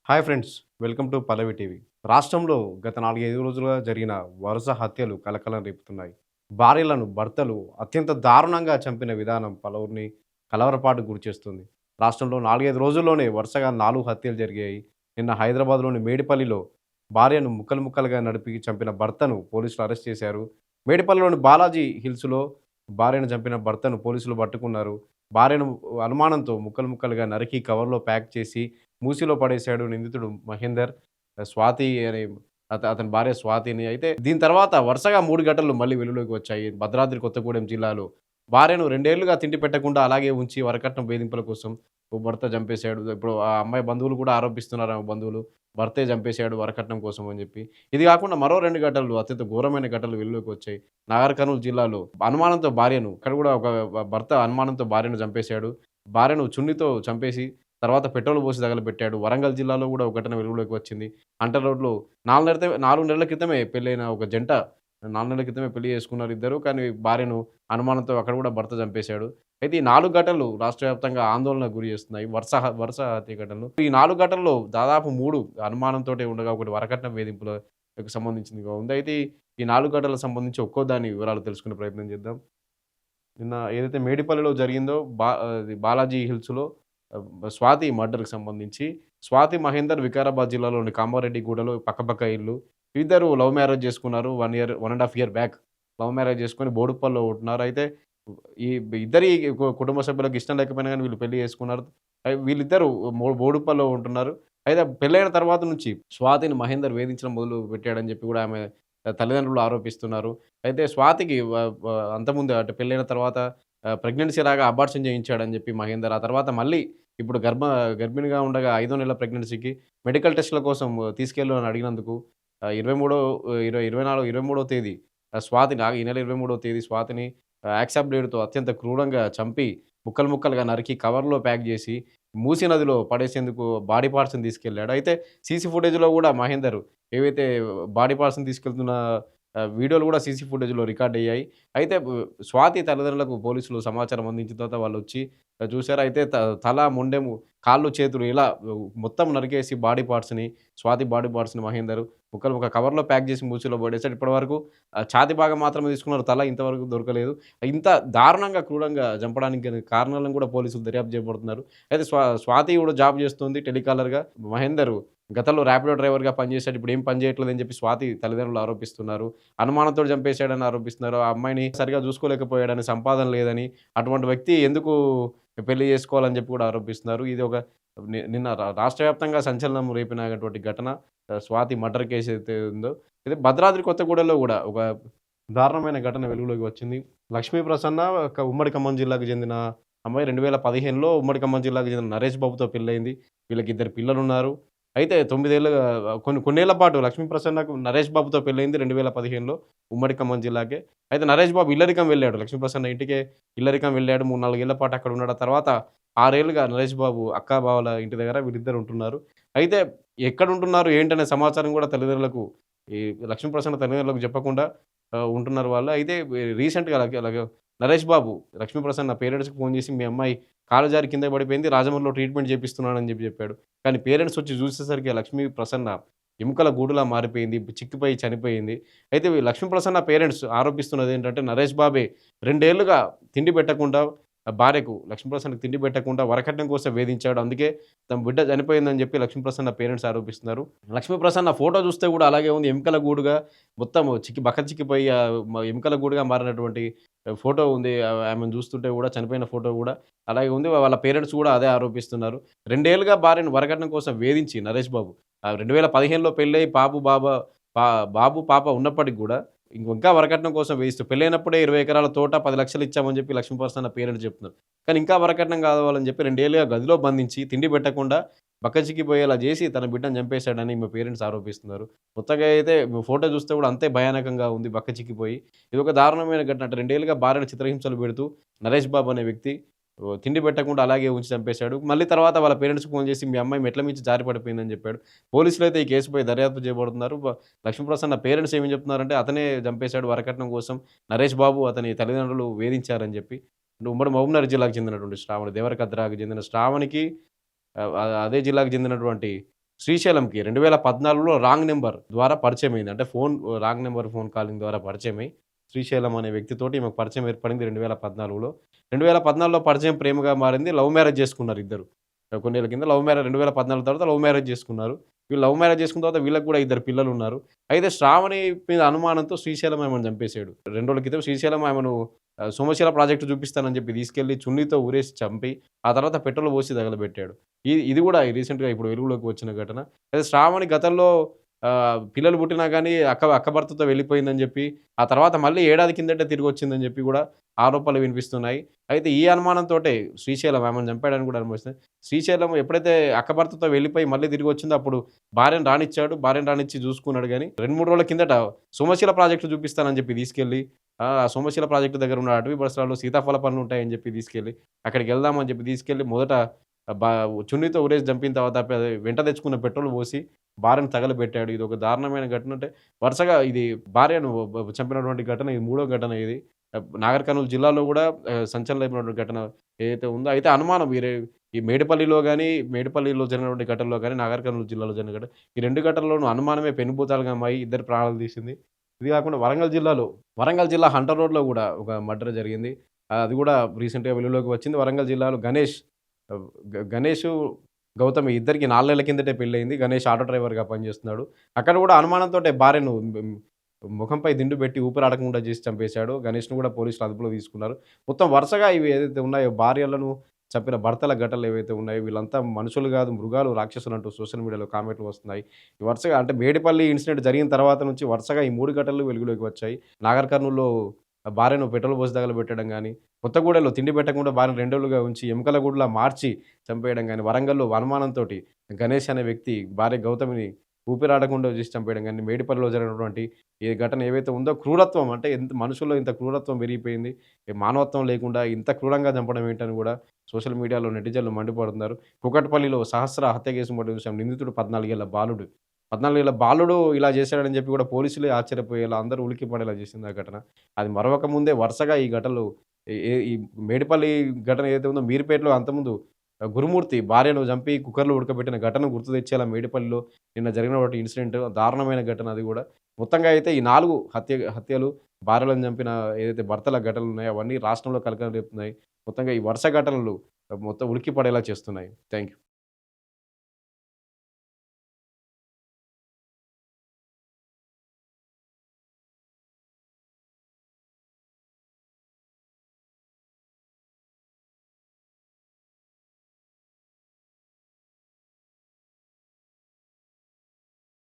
Hi friends, welcome to Pallavi TV. రాష్ట్రంలో గత 4, 5 రోజులుగా జరిగిన వరుస హత్యలు కలకలం రేపుతున్నాయి. భార్యలను భర్తలు అత్యంత దారుణంగా చంపిన విధానం పలువురిని కలవరపాటుకు గురిచేస్తుంది. రాష్ట్రంలో 4, 5 రోజుల్లోనే వరుసగా 4 హత్యలు జరిగాయి. నిన్న హైదరాబాద్‌లోని మేడిపల్లిలో భార్యను ముక్కలు ముక్కలుగా నడిపి చంపిన భర్తను పోలీసులు అరెస్ట్ చేశారు. మేడిపల్లిలోని బాలాజీ హిల్స్‌లో భార్యను చంపిన భర్తను పోలీసులు పట్టుకున్నారు. భార్యను అనుమానంతో ముక్కలు ముక్కలుగా నరికి కవర్‌లో ప్యాక్ చేసి మూసీలో పడేశాడు నిందితుడు మహేందర్. స్వాతి అనే అతని భార్య స్వాతిని. అయితే దీని తర్వాత వరుసగా 3 ఘటనలు మళ్ళీ వెలుగులోకి వచ్చాయి. భద్రాద్రి కొత్తగూడెం జిల్లాలో భార్యను 2 ఏళ్లుగా తిండి పెట్టకుండా అలాగే ఉంచి వరకట్నం వేధింపుల కోసం ఓ భర్త చంపేశాడు. ఇప్పుడు ఆ అమ్మాయి బంధువులు కూడా ఆరోపిస్తున్నారు, ఆమె బంధువులు. భర్తే చంపేశాడు వరకట్నం కోసం అని చెప్పి. ఇది కాకుండా మరో 2 ఘటనలు అత్యంత ఘోరమైన ఘటనలు వెలుగులోకి వచ్చాయి. నాగర్ కర్నూల్ జిల్లాలో అనుమానంతో భార్యను ఇక్కడ కూడా ఒక భర్త అనుమానంతో భార్యను చంపేశాడు. భార్యను చున్నితో చంపేసి తర్వాత పెట్రోల్ పోసి తగలబెట్టాడు. వరంగల్ జిల్లాలో గూడా ఒక ఘటన వెలుగులోకి వచ్చింది. హంటర్ రోడ్‌లో 4 నెలల క్రితమే పెళ్లైన ఒక జంట 4 నెలల క్రితమే పెళ్లి చేసుకున్నారు ఇద్దరు. కానీ భార్యను అనుమానంతో అక్కడ గూడా భర్త చంపేశాడు. అయితే ఈ 4 ఘటనలు రాష్ట్ర వ్యాప్తంగా ఆందోళనకు గురి చేస్తున్నాయి. వరుస హత్య ఘటనలు. ఈ 4 ఘటనల్లో దాదాపు 3 అనుమానంతోటే ఉండగా ఒకటి వరకట్నం వేధింపులకు సంబంధించిందిగా ఉంది. అయితే ఈ 4 ఘటనలకు సంబంధించి ఒక్కో దాని వివరాలు తెలుసుకునే ప్రయత్నం చేద్దాం. నిన్న ఏదైతే మేడిపల్లిలో జరిగిందో అది బాలాజీ హిల్స్‌లో స్వాతి మర్డర్‌కి సంబంధించి స్వాతి మహేందర్ వికారాబాద్ జిల్లాలోని కామారెడ్డిగూడలో పక్కపక్క ఇల్లు. ఇద్దరు లవ్ మ్యారేజ్ చేసుకున్నారు. 1 ½ ఇయర్ బ్యాక్ లవ్ మ్యారేజ్ చేసుకొని బోడుప్పల్లో ఉంటున్నారు. అయితే ఈ ఇద్దరి కుటుంబ సభ్యులకు ఇష్టం లేకపోయినా గాని వీళ్ళు పెళ్లి చేసుకున్నారు. వీళ్ళిద్దరూ బోడుప్పల్లో ఉంటున్నారు. అయితే పెళ్లైన తర్వాత నుంచి స్వాతిని మహేందర్ వేధించడం మొదలుపెట్టాడని చెప్పి కూడా ఆమె తల్లిదండ్రులు ఆరోపిస్తున్నారు. అయితే స్వాతికి వ వ అంతకుముందు అంటే పెళ్లైన తర్వాత ప్రెగ్నెన్సీ రాగా అబార్షన్ చేయించాడని చెప్పి మహేందర్. ఆ తర్వాత మళ్ళీ ఇప్పుడు గర్భిణిగా ఉండగా 5వ నెల ప్రెగ్నెన్సీకి మెడికల్ టెస్ట్‌ల కోసం తీసుకెళ్ళు అని అడిగినందుకు 23 24 23వ తేదీ స్వాతిని ఈ నెల 23వ తేదీ స్వాతిని యాక్సాబ్ బ్లేడ్‌తో అత్యంత క్రూరంగా చంపి ముక్కలు ముక్కలుగా నరికి కవర్‌లో ప్యాక్ చేసి మూసీ నదిలో పడేసేందుకు బాడీ పార్ట్స్‌ని తీసుకెళ్ళాడు. అయితే సీసీ ఫుటేజ్‌లో కూడా మహేందర్ ఏవైతే బాడీ పార్ట్స్‌ని తీసుకెళ్తున్న వీడియోలు కూడా సీసీ ఫుటేజ్‌లో రికార్డ్ అయ్యాయి. అయితే స్వాతి తల్లిదండ్రులకు పోలీసులు సమాచారం అందించిన తర్వాత వాళ్ళొచ్చి చూసారు. అయితే తల, మొండెము, కాళ్ళు, చేతులు ఇలా మొత్తం నరికేసి బాడీ పార్ట్స్‌ని స్వాతి బాడీ పార్ట్స్‌ని మహేందర్ ముక్కలు ఒక కవర్‌లో ప్యాక్ చేసి మూసీలో పడేసాడు. ఇప్పటివరకు ఛాతీ భాగం మాత్రమే తీసుకున్నారు. తల ఇంతవరకు దొరకలేదు. ఇంత దారుణంగా, క్రూరంగా చంపడానికి గల కారణాలను కూడా పోలీసులు దర్యాప్తు చేపడుతున్నారు. అయితే స్వాతి కూడా జాబ్ చేస్తుంది టెలికాలర్‌గా. మహేందర్ గతంలో ర్యాపిడో డ్రైవర్‌గా పనిచేసాడు. ఇప్పుడు ఏం పని చేయట్లేదని చెప్పి స్వాతి తల్లిదండ్రులు ఆరోపిస్తున్నారు. అనుమానంతోటి చంపేసాడని ఆరోపిస్తున్నారు. ఆ అమ్మాయిని సరిగ్గా చూసుకోలేకపోయాడని, సంపాదన లేదని, అటువంటి వ్యక్తి ఎందుకు పెళ్లి చేసుకోవాలని చెప్పి కూడా ఆరోపిస్తున్నారు. ఇది ఒక నిన్న రాష్ట్ర వ్యాప్తంగా సంచలనం రేపినటువంటి ఘటన. స్వాతి మర్డర్ కేస్ ఏదైతే ఉందో, ఇది భద్రాద్రి కొత్తగూడెంలో గూడా ఒక దారుణమైన ఘటన వెలుగులోకి వచ్చింది. లక్ష్మీ ప్రసన్న ఒక ఉమ్మడి ఖమ్మం జిల్లాకు చెందిన అమ్మాయి 2015లో ఉమ్మడి ఖమ్మం జిల్లాకు చెందిన నరేష్ బాబుతో పెళ్లయింది. వీళ్ళకి ఇద్దరు పిల్లలున్నారు. అయితే 9 ఏళ్లుగా కొన్నేళ్ల పాటు లక్ష్మీ ప్రసన్నకు నరేష్ బాబుతో పెళ్లయింది 2015లో ఉమ్మడి ఖమ్మం జిల్లాకే. అయితే నరేష్ బాబు ఇల్లరికం వెళ్ళాడు. లక్ష్మీ ప్రసన్న ఇంటికే ఇల్లరికం వెళ్ళాడు. 3, 4 ఏళ్ల పాటు అక్కడ ఉన్నాడు. ఆ తర్వాత 6 ఏళ్లుగా నరేష్ బాబు అక్కా, బావల ఇంటి దగ్గర వీళ్ళిద్దరు ఉంటున్నారు. అయితే ఎక్కడుంటున్నారు ఏంటనే సమాచారం కూడా తల్లిదండ్రులకు ఈ లక్ష్మీ ప్రసన్న తల్లిదండ్రులకు చెప్పకుండా ఉంటున్నారు వాళ్ళు. అయితే రీసెంట్‌గా నరేష్ బాబు లక్ష్మీ ప్రసన్న పేరెంట్స్‌కి ఫోన్ చేసి మీ అమ్మాయి కాలు జారి కింద పడిపోయింది. రాజమండ్రిలో ట్రీట్మెంట్ చేపిస్తున్నానని చెప్పాడు. కానీ పేరెంట్స్ వచ్చి చూసేసరికి లక్ష్మీ ప్రసన్న ఎముకల గూడులా మారిపోయింది. చిక్కిపోయి చనిపోయింది. అయితే లక్ష్మీ ప్రసన్న పేరెంట్స్ ఆరోపిస్తున్నదేంటంటే నరేష్ బాబే 2 ఏళ్లుగా తిండి పెట్టకుండా భార్యకు లక్ష్మీ ప్రసన్నకి తిండి పెట్టకుండా వరకట్నం కోసం వేధించాడు. అందుకే తమ బిడ్డ చనిపోయిందని చెప్పి లక్ష్మీ ప్రసన్న పేరెంట్స్ ఆరోపిస్తున్నారు. లక్ష్మీ ప్రసన్న ఫోటో చూస్తే కూడా అలాగే ఉంది. ఎముకల గూడుగా మొత్తం బక్క చిక్కిపోయి ఎముకల గూడుగా మారినటువంటి ఫోటో ఉంది. ఆమెను చూస్తుంటే కూడా చనిపోయిన ఫోటో కూడా అలాగే ఉంది. వాళ్ళ పేరెంట్స్ కూడా అదే ఆరోపిస్తున్నారు. 2 ఏళ్లుగా భార్యను వరకట్నం కోసం వేధించి నరేష్ బాబు 2015లో పెళ్ళై బాబు, పాప ఉన్నప్పటికి గూడా ఇంకా వరకట్నం కోసం వేయిస్తూ పెళ్ళైనప్పుడే 20 ఎకరాల తోట 10 లక్షలు ఇచ్చామని చెప్పి లక్ష్మీ ప్రసన్న పేరెంట్స్ చెప్తున్నారు. కానీ ఇంకా వరకట్నం కావాలని చెప్పి 2 ఏళ్లుగా గదిలో బంధించి తిండి పెట్టకుండా బక్కచిక్కిపోయేలా జేసి తన బిడ్డను చంపేశాడని మా పేరెంట్స్ ఆరోపిస్తున్నారు. కొత్తగా అయితే ఫోటో చూస్తే కూడా అంతే భయానకంగా ఉంది బక్కచిక్కిపోయి. ఇదొక దారుణమైన ఘటన. అంటే 2 ఏళ్లుగా భార్యను చిత్రహింసలు పెడుతూ నరేష్ బాబు అనే వ్యక్తి తిండి పెట్టకుండా అలాగే ఉంచి చంపేశాడు. మళ్ళీ తర్వాత వాళ్ళ పేరెంట్స్‌కి ఫోన్ చేసి మీ అమ్మాయి మెట్ల మించి జారి పడిపోయిందని చెప్పాడు. పోలీసులైతే ఈ కేసుపై దర్యాప్తు చేయబడుతున్నారు. లక్ష్మీప్రసన్న పేరెంట్స్ ఏమని చెప్తున్నారంటే అతనే చంపేశాడు వరకట్నం కోసం. నరేష్ బాబు అతని తల్లిదండ్రులు వేధించారని చెప్పి. ఉమ్మడి మహబూబ్‌నగర్ జిల్లాకు చెందినటువంటి శ్రావణి దేవరకద్రాకు చెందిన శ్రావణికి అదే జిల్లాకు చెందినటువంటి శ్రీశైలంకి 2014లో రాంగ్ నంబర్ ద్వారా పరిచయమైంది. అంటే రాంగ్ నంబర్ ఫోన్ కాలింగ్ ద్వారా పరిచయమై, శ్రీశైలం అనే వ్యక్తితోటి ఈమెకు పరిచయం ఏర్పడింది 2014లో. 2014లో పరిచయం ప్రేమగా మారింది. లవ్ మ్యారేజ్ చేసుకున్నారు ఇద్దరు. కొన్నేళ్ల కింద లవ్ మ్యారేజ్ 2014 తర్వాత లవ్ మ్యారేజ్ చేసుకున్నారు. వీళ్ళు లవ్ మ్యారేజ్ చేసుకున్న తర్వాత వీళ్ళకి గూడా ఇద్దరు పిల్లలున్నారు. అయితే శ్రావణి మీద అనుమానంతో శ్రీశైలం ఆమెను చంపేసాడు. 2 రోజుల క్రితం శ్రీశైలం ఆమెను సోమశిల ప్రాజెక్ట్ చూపిస్తానని చెప్పి తీసుకెళ్ళి చున్నీతో ఊరేసి చంపి, ఆ తర్వాత పెట్రోల్ పోసి తగలబెట్టాడు. ఇది గూడా రీసెంట్‌గా ఇప్పుడు వెలుగులోకి వచ్చిన ఘటన. అయితే శ్రావణి గతంలో పిల్లలు పుట్టినా గానీ అక్క భర్తతో వెళ్ళిపోయిందని జెప్పి, ఆ తర్వాత మళ్ళీ ఏడాది కిందటే తిరిగొచ్చిందని జెప్పి గూడా ఆరోపణలు వినిపిస్తున్నాయి. అయితే ఈ అనుమానంతోటే శ్రీశైలం ఆమెను చంపాడని గూడా అనుమానిస్తుంది. శ్రీశైలం ఎప్పుడైతే అక్క భర్తతో వెళ్ళిపోయి మళ్ళీ తిరిగొచ్చిందో అప్పుడు భార్యను రానిచ్చాడు. భార్యను రానిచ్చి చూసుకున్నాడు గానీ 2, 3 రోజుల కిందట సోమశిల ప్రాజెక్ట్ చూపిస్తానని జెప్పి తీసుకెళ్ళి ఆ సోమశిల ప్రాజెక్ట్ దగ్గర ఉన్న అటవీ పరిసరాల్లో సీతాఫల పండ్లుంటాయని జెప్పి తీసుకెళ్ళి, అక్కడికెళ్దామని జెప్పి తీసుకెళ్ళి మొదట బా చున్నీతో ఊరేసి చంపిన తర్వాత వెంట తెచ్చుకున్న పెట్రోల్ పోసి భార్యను తగలబెట్టాడు. ఇదొక దారుణమైన ఘటన. అంటే వరుసగా ఇది భార్యను చంపినటువంటి ఘటన ఇది మూడో ఘటన ఇది. నాగర్ కర్నూల్ జిల్లాలో గూడా సంచలనమైనటువంటి ఘటన ఏదైతే ఉందో అయితే అనుమానం ఈ మేడిపల్లిలో గాని, మేడిపల్లిలో జరిగినటువంటి ఘటనలో గాని, నాగర్ కర్నూల్ జిల్లాలో జరిగిన ఘటన ఈ 2 ఘటనల్లోనూ అనుమానమే పెనుభూతాలుగా మారి ఇద్దరి ప్రాణాలు తీసింది. ఇది కాకుండా వరంగల్ జిల్లా హంటర్ రోడ్‌లో గూడా ఒక మర్డర్ జరిగింది. అది గూడా రీసెంట్‌గా వెలుగులోకి వచ్చింది. వరంగల్ జిల్లాలో గణేషు, గౌతమి ఇద్దరికి 4 నెలల కిందటే పెళ్లయింది. గణేష్ ఆటో డ్రైవర్‌గా పనిచేస్తున్నాడు. అక్కడ గూడా అనుమానంతోటే భార్యను ముఖంపై దిండు పెట్టి ఊపిరాడకుండా చేసి చంపేశాడు. గణేష్‌ను గూడా పోలీసులు అదుపులోకి తీసుకున్నారు. మొత్తం వరుసగా ఇవి ఏదైతే ఉన్నాయో భార్యలను చంపిన భర్తల ఘటనలు ఏవైతే ఉన్నాయో వీళ్ళంతా మనుషులు గాదు మృగాలు, రాక్షసులంటూ సోషల్ మీడియాలో కామెంట్లు వస్తున్నాయి. ఈ వరుసగా అంటే మేడిపల్లి ఇన్సిడెంట్ జరిగిన తర్వాత నుంచి వరుసగా ఈ 3 ఘటనలు వెలుగులోకి వచ్చాయి. నాగర్ కర్నూల్‌లో భార్యను పెట్రోల్ పోసి తగలబెట్టడం గాని, కొత్తగూడెంలో తిండి పెట్టకుండా భార్యను 2 రోజులుగా ఉంచి ఎముకల గూడులా మార్చి చంపేయడం గాని, వరంగల్‌లో అనుమానంతోటి గణేష్ అనే వ్యక్తి భార్య గౌతమిని ఊపిరాడకుండా చేసి చంపేయడం గాని, మేడిపల్లిలో జరిగినటువంటి ఈ ఘటన ఏవైతే ఉందో క్రూరత్వం అంటే మనుషుల్లో ఇంత క్రూరత్వం పెరిగిపోయింది. ఈ మానవత్వం లేకుండా ఇంత క్రూరంగా చంపడం ఏంటని గూడా సోషల్ మీడియాలో నెటిజన్లు మండిపడుతున్నారు. కూకట్పల్లిలో సహస్ర హత్య కేసు మర్డర్ చూసాం. నిందితుడు 14 ఏళ్ల బాలుడు. 14 ఏళ్ల బాలుడు ఇలా చేశాడని చెప్పి కూడా పోలీసులే ఆశ్చర్యపోయేలా అందరూ ఉలిక్కిపడేలా చేసింది ఆ ఘటన. అది మరవక ముందే వరుసగా ఈ ఘటనలు ఈ మేడిపల్లి ఘటన ఏదైతే ఉందో మీర్పేటలో అంతకుముందు గురుమూర్తి భార్యను చంపి కుక్కర్‌లో ఉడకబెట్టిన ఘటన గుర్తు తెచ్చేలా మేడిపల్లిలో నిన్న జరిగినటువంటి ఇన్సిడెంట్ దారుణమైన ఘటన అది గూడా. మొత్తంగా అయితే ఈ 4 హత్యలు భార్యలను చంపిన ఏదైతే భర్తల ఘటనలున్నాయో అవన్నీ రాష్ట్రంలో కలకలం రేపుతున్నాయి. మొత్తంగా ఈ వరుస ఘటనలు మొత్తం ఉలిక్కిపడేలా చేస్తున్నాయి. Thank you.